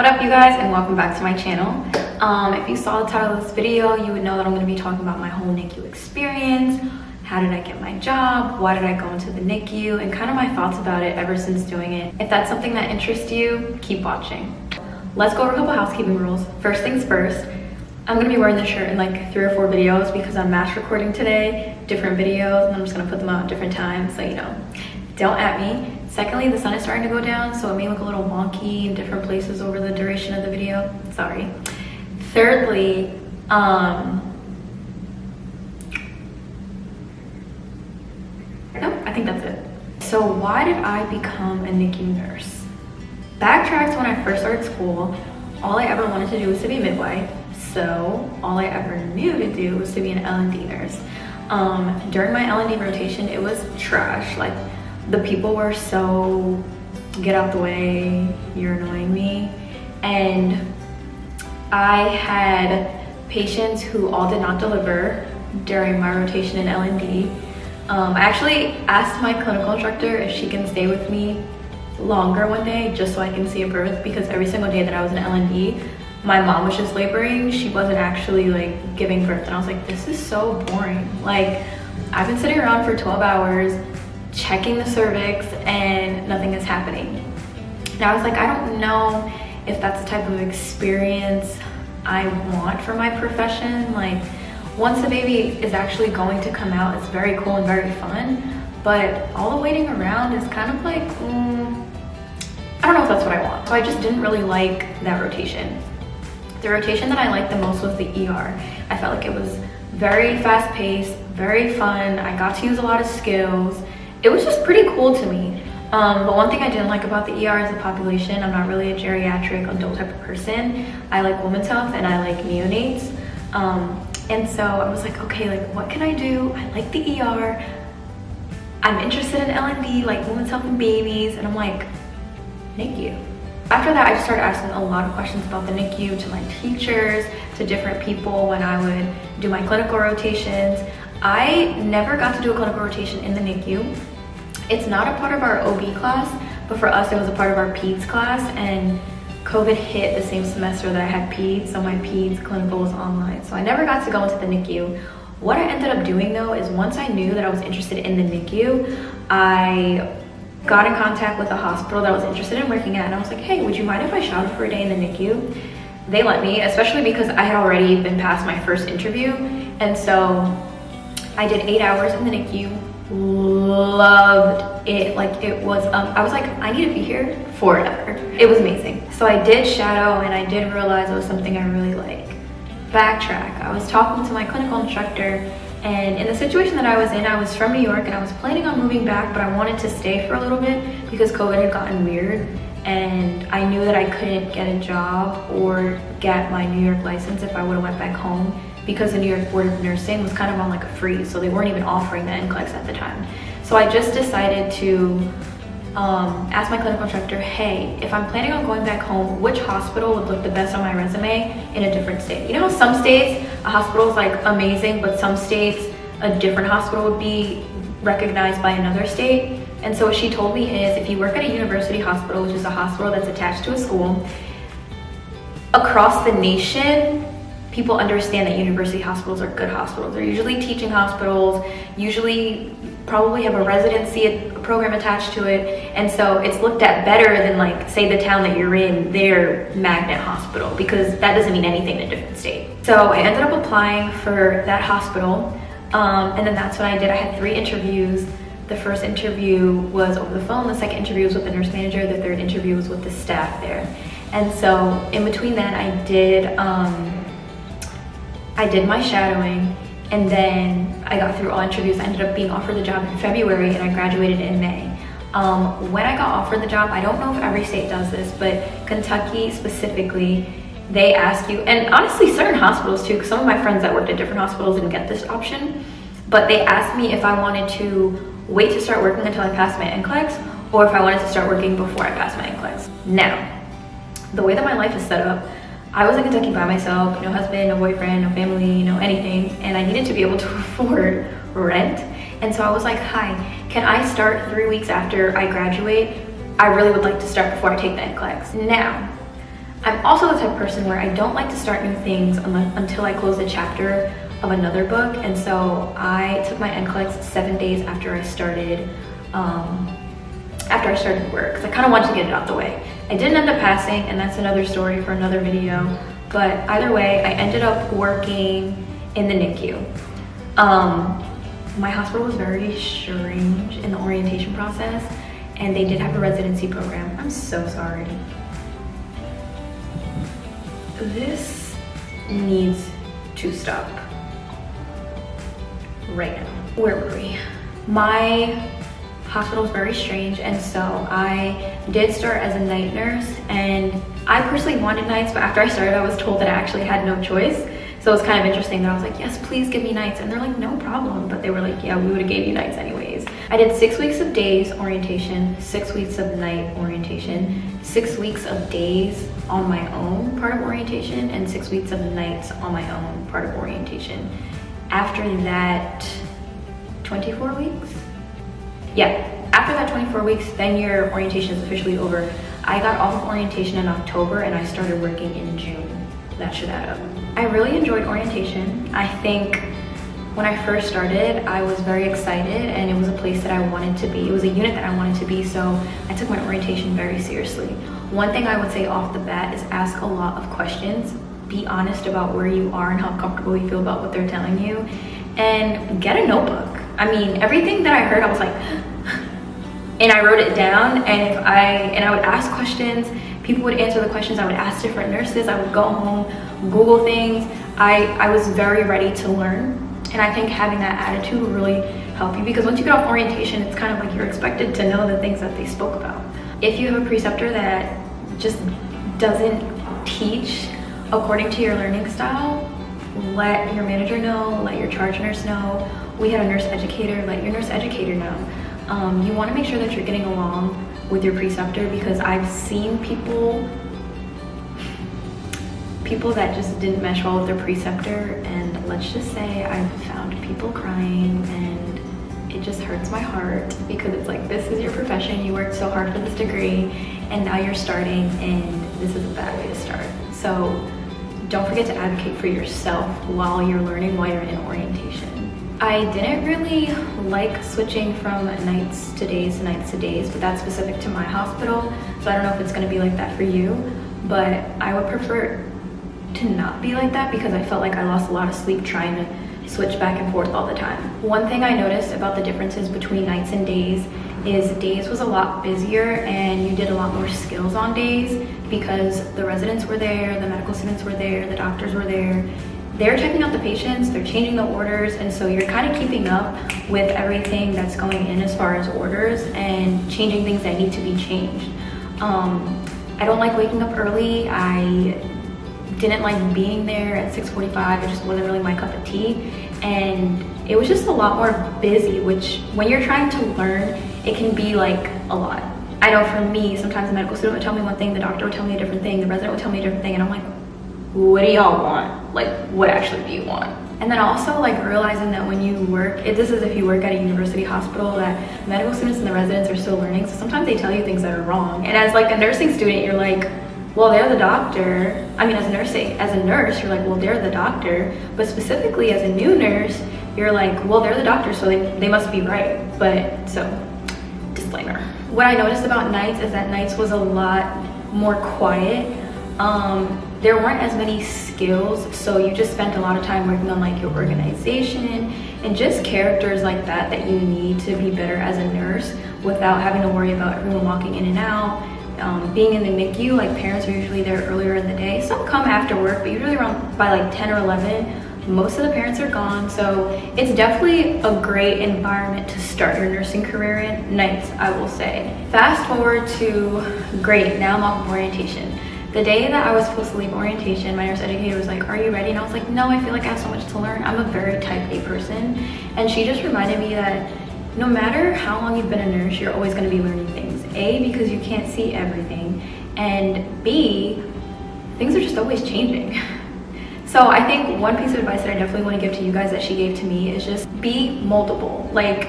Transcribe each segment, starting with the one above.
What up, you guys, and welcome back to my channel. If you saw the title of this video, you would know that I'm going to be talking about my whole NICU experience. How did I get my job? Why did I go into the NICU? And kind of my thoughts about it ever since doing it. If that's something that interests you, keep watching. Let's go over a couple housekeeping rules. First things first, I'm going to be wearing this shirt in like 3 or 4 videos because I'm mass recording today, different videos, and I'm just going to put them out at different times, so you know, don't at me. Secondly, the sun is starting to go down, so it may look a little wonky in different places over the duration of the video. Sorry. Thirdly, nope, I think that's it. So why did I become a NICU nurse? Backtrack to when I first started school, all I ever wanted to do was to be a midwife, so all I ever knew to do was to be an L&D nurse. During my L&D rotation, it was trash. Like, the people were so, get out the way, you're annoying me. And I had patients who all did not deliver during my rotation in L&D. I actually asked my clinical instructor if she can stay with me longer one day just so I can see a birth, because every single day that I was in L&D, my mom was just laboring. She wasn't actually like giving birth, and I was like, this is so boring. Like, I've been sitting around for 12 hours checking the cervix and nothing is happening. And I was like, I don't know if that's the type of experience I want for my profession. Like, once the baby is actually going to come out, it's very cool and very fun, but all the waiting around is kind of like, I don't know if that's what I want. So I just didn't really like that rotation. The rotation that I liked the most was the ER. I felt like it was very fast paced, very fun. I got to use a lot of skills. It was just pretty cool to me. But one thing I didn't like about the ER is the population. I'm not really a geriatric adult type of person. I like women's health and I like neonates. And so I was like, okay, like, what can I do? I like the ER. I'm interested in L&D, like women's health and babies. And I'm like, NICU. After that, I just started asking a lot of questions about the NICU to my teachers, to different people when I would do my clinical rotations. I never got to do a clinical rotation in the NICU. It's not a part of our OB class, but for us, it was a part of our PEDS class, and COVID hit the same semester that I had PEDS, so my PEDS clinical was online. So I never got to go into the NICU. What I ended up doing though is, once I knew that I was interested in the NICU, I got in contact with a hospital that I was interested in working at, and I was like, hey, would you mind if I shadowed for a day in the NICU? They let me, especially because I had already been past my first interview, and so I did 8 hours in the NICU. Loved it. Like, it was, I was like, I need to be here forever. It was amazing. So I did shadow, and I did realize it was something I really like. Backtrack. I was talking to my clinical instructor, and in the situation that I was in, I was from New York and I was planning on moving back, but I wanted to stay for a little bit because COVID had gotten weird, and I knew that I couldn't get a job or get my New York license if I would have went back home, because the New York Board of Nursing was kind of on like a freeze, so they weren't even offering the NCLEX at the time. So I just decided to ask my clinical instructor, hey, if I'm planning on going back home, which hospital would look the best on my resume in a different state? You know how some states a hospital is like amazing, but some states a different hospital would be recognized by another state? And so what she told me is, if you work at a university hospital, which is a hospital that's attached to a school, across the nation, people understand that university hospitals are good hospitals. They're usually teaching hospitals, usually probably have a residency program attached to it, and so it's looked at better than, like, say the town that you're in, their magnet hospital, because that doesn't mean anything in a different state. So I ended up applying for that hospital, and then that's what I did. I had 3 interviews. The first interview was over the phone, the second interview was with the nurse manager, the third interview was with the staff there. And so in between that, I did my shadowing, and then I got through all interviews. I ended up being offered the job in February, and I graduated in May. When I got offered the job, I don't know if every state does this, but Kentucky specifically, they ask you, and honestly certain hospitals too, because some of my friends that worked at different hospitals didn't get this option, but they asked me if I wanted to wait to start working until I passed my NCLEX, or if I wanted to start working before I passed my NCLEX. Now, the way that my life is set up, I was in Kentucky by myself, no husband, no boyfriend, no family, no anything, and I needed to be able to afford rent. And so I was like, hi, can I start 3 weeks after I graduate? I really would like to start before I take the NCLEX. Now, I'm also the type of person where I don't like to start new things until I close a chapter of another book. And so I took my NCLEX 7 days after I started work, because I kind of wanted to get it out the way. I didn't end up passing, and that's another story for another video. But either way, I ended up working in the NICU. My hospital was very strange in the orientation process, and they did have a residency program. I'm so sorry. This needs to stop right now. Where were we? My hospital was very strange, and so I did start as a night nurse, and I personally wanted nights, but after I started I was told that I actually had no choice. So it's kind of interesting that I was like, yes, please give me nights, and they're like, no problem, but they were like, yeah, we would have gave you nights anyways. I did 6 weeks of days orientation, 6 weeks of night orientation, 6 weeks of days on my own part of orientation, and 6 weeks of nights on my own part of orientation. After that, 24 weeks? Yeah, after that 24 weeks, then your orientation is officially over. I got off of orientation in October and I started working in June. That should add up. I really enjoyed orientation. I think when I first started, I was very excited, and it was a place that I wanted to be. It was a unit that I wanted to be, so I took my orientation very seriously. One thing I would say off the bat is ask a lot of questions. Be honest about where you are and how comfortable you feel about what they're telling you, and get a notebook. I mean, everything that I heard, I was like, and I wrote it down, and I would ask questions. People would answer the questions. I would ask different nurses. I would go home, Google things. I was very ready to learn, and I think having that attitude will really help you, because once you get off orientation, it's kind of like you're expected to know the things that they spoke about. If you have a preceptor that just doesn't teach according to your learning style, let your manager know, let your charge nurse know. We had a nurse educator, let your nurse educator know. You want to make sure that you're getting along with your preceptor, because I've seen people that just didn't mesh well with their preceptor, and let's just say I've found people crying, and it just hurts my heart, because it's like, this is your profession, you worked so hard for this degree, and now you're starting, and this is a bad way to start. So don't forget to advocate for yourself while you're learning, while you're in orientation. I didn't really like switching from nights to days to nights to days, but that's specific to my hospital, so I don't know if it's going to be like that for you, but I would prefer to not be like that, because I felt like I lost a lot of sleep trying to switch back and forth all the time. One thing I noticed about the differences between nights and days is days was a lot busier, and you did a lot more skills on days, because the residents were there, the medical students were there, the doctors were there. They're checking out the patients, they're changing the orders, and so you're kind of keeping up with everything that's going in as far as orders and changing things that need to be changed. I don't like waking up early. I didn't like being there at 6:45. It just wasn't really my cup of tea, and it was just a lot more busy, which when you're trying to learn, it can be like a lot. I know for me, sometimes the medical student would tell me one thing, the doctor would tell me a different thing, the resident would tell me a different thing, and I'm like, what do y'all want? Like, what actually do you want? And then also like realizing that when you work, this is if you work at a university hospital, that medical students and the residents are still learning, so sometimes they tell you things that are wrong. And as like a nursing student, you're like, well, they're the doctor. I mean, as a nurse, you're like, well, they're the doctor. But specifically as a new nurse, you're like, well, they're the doctor, so they must be right. But so, disclaimer. What I noticed about nights is that nights was a lot more quiet. There weren't as many skills, so you just spent a lot of time working on like your organization and just characters like that you need to be better as a nurse without having to worry about everyone walking in and out. Being in the NICU, like parents are usually there earlier in the day. Some come after work, but usually around by like 10 or 11, most of the parents are gone. So it's definitely a great environment to start your nursing career in. Nights, I will say. Fast forward to, great, now I'm off of orientation. The day that I was supposed to leave orientation, my nurse educator was like, are you ready? And I was like, no, I feel like I have so much to learn. I'm a very type A person. And she just reminded me that no matter how long you've been a nurse, you're always going to be learning things. A, because you can't see everything, and B, things are just always changing. So I think one piece of advice that I definitely want to give to you guys that she gave to me is just be moldable. Like,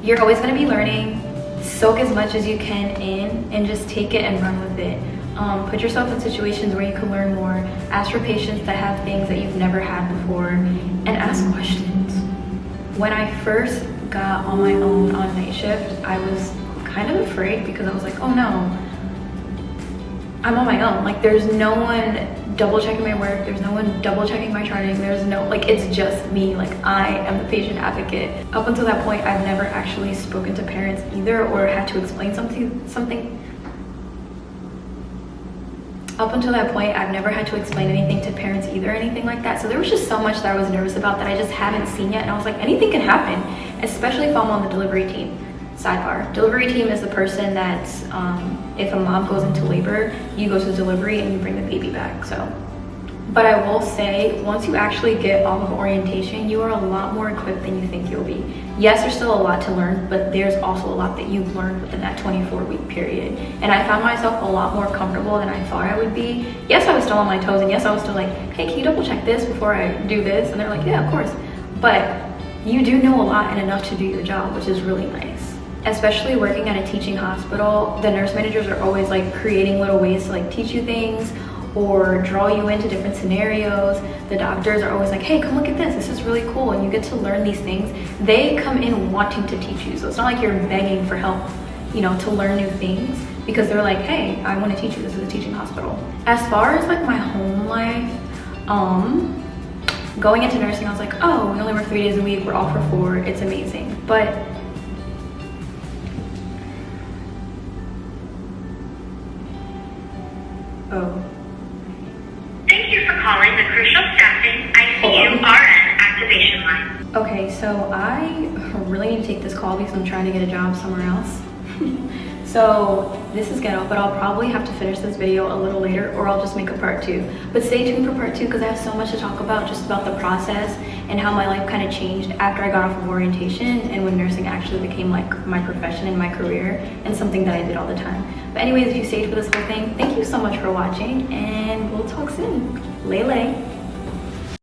you're always going to be learning. Soak as much as you can in and just take it and run with it. Put yourself in situations where you can learn more. Ask for patients that have things that you've never had before, and ask questions. When I first got on my own on night shift, I was kind of afraid because I was like, oh no, I'm on my own. Like, there's no one double checking my work, there's no one double checking my charting, there's no, like, it's just me. Like, I am the patient advocate. Up until that point, I've never actually spoken to parents either, or had to explain something. Up until that point, I've never had to explain anything to parents either, or anything like that. So there was just so much that I was nervous about that I just haven't seen yet. And I was like, anything can happen, especially if I'm on the delivery team. Sidebar, delivery team is the person that's, if a mom goes into labor, you go to delivery and you bring the baby back. So, but I will say, once you actually get off of orientation, you are a lot more equipped than you think you'll be. Yes, there's still a lot to learn, but there's also a lot that you've learned within that 24-week period. And I found myself a lot more comfortable than I thought I would be. Yes, I was still on my toes, and yes, I was still like, hey, can you double check this before I do this? And they're like, yeah, of course. But you do know a lot and enough to do your job, which is really nice. Especially working at a teaching hospital, the nurse managers are always like creating little ways to like teach you things or draw you into different scenarios. The doctors are always like, hey, come look at this. This is really cool. And you get to learn these things. They come in wanting to teach you. So it's not like you're begging for help, you know, to learn new things, because they're like, hey, I want to teach you. This is a teaching hospital. As far as like my home life, going into nursing, I was like, oh, we only work 3 days a week. We're off for 4. It's amazing. But thank you for calling the Crucial Staffing ICU RN activation line. Okay, so I really need to take this call because I'm trying to get a job somewhere else. So this is ghetto, but I'll probably have to finish this video a little later, or I'll just make a part 2. But stay tuned for part 2 because I have so much to talk about, just about the process and how my life kind of changed after I got off of orientation and when nursing actually became like my profession and my career and something that I did all the time. But anyways, if you stayed for this whole thing, thank you so much for watching, and we'll talk soon. Lay.